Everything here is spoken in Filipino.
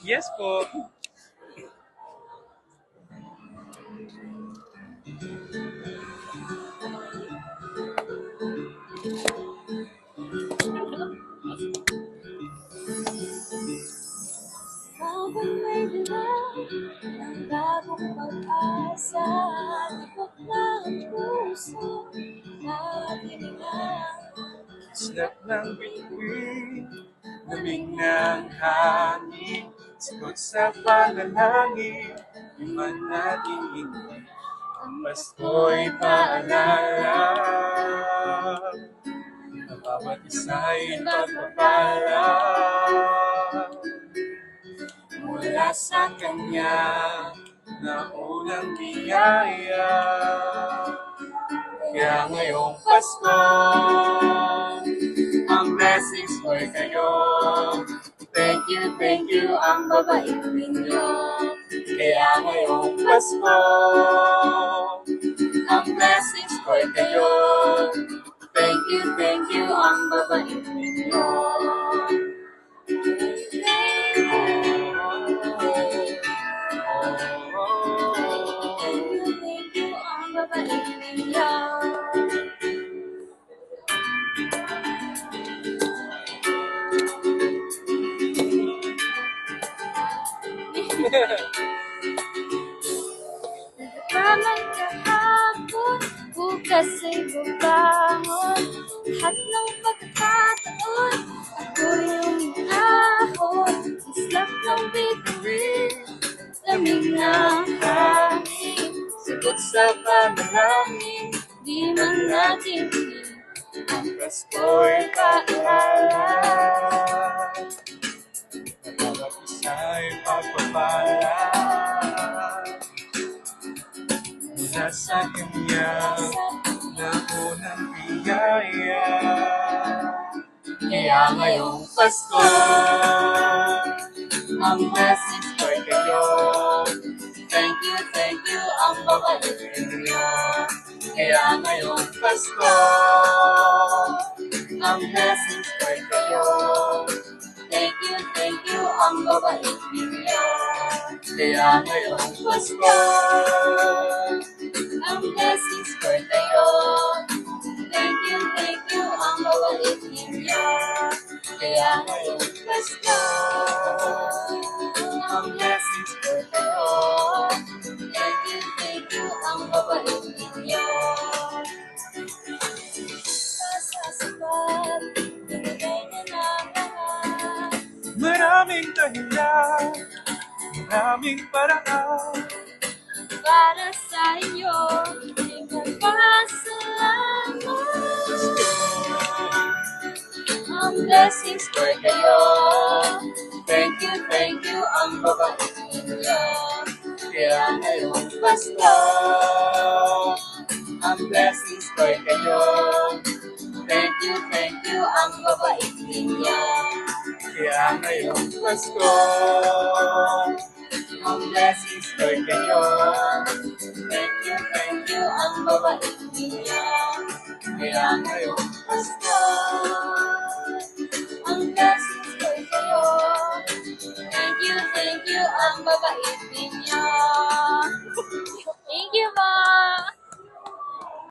Yes po. Habang may dilaw ng bagong pag-asa, tibok na ang puso natin ilang. Snap ng bituin, lamig ng hangin, sagot sa panalangin, iman natin hindi. Ang Pasko'y paalala, na bawat isa'y pagpapala. Mula sa Kanya na unang biyaya. Kaya ngayong Pasko, ang blessings ko'y kayo. Thank you, ang babait ninyo. Kaya ngayong Pasko, ang blessings ko'y kayo. Thank you, ang babait ninyo. Thank you, ang babait ninyo. Nagkamang kahapon, bukas ay babangon. Lahat ng pagkakataon, ako yung ahon. Islap ng bituin, lamig ng hangin. Sagot sa panalangin, Di man natin ang Pasko'y paalala. Na bawat isa'y pagpapala. Mula sa Kanya na unang biyaya. Kaya ngayong Pasko, ang blessings ko'y kayo. Thank you, ang babait ninyo. Kaya ngayong Pasko, ang blessings ko'y kayo. Thank you, ang babait ninyo. Kaya ngayong Pasko, ang blessings ko'y kayo. Thank you, ang babait ninyo. Kaya ngayong Pasko, ang blessings ko'y kayo. thank you, ang babait ninyo. Sasabat, binigay niya na lahat. Maraming dahilan, maraming paraan. Para sa inyo, ipagpasalamat. Ang blessings ko'y kayo. Thank you, ang babait ninyo. Kaya ngayong Pasko, ang blessings ko'y kayo. Thank you, ang babait ninyo. Kaya ngayong Pasko, ang blessings ko'y kayo. Thank you, ang babait ninyo. Kaya ngayong Pasko, Ang blessings ko'y kayo. Thank you, ang babait ninyo.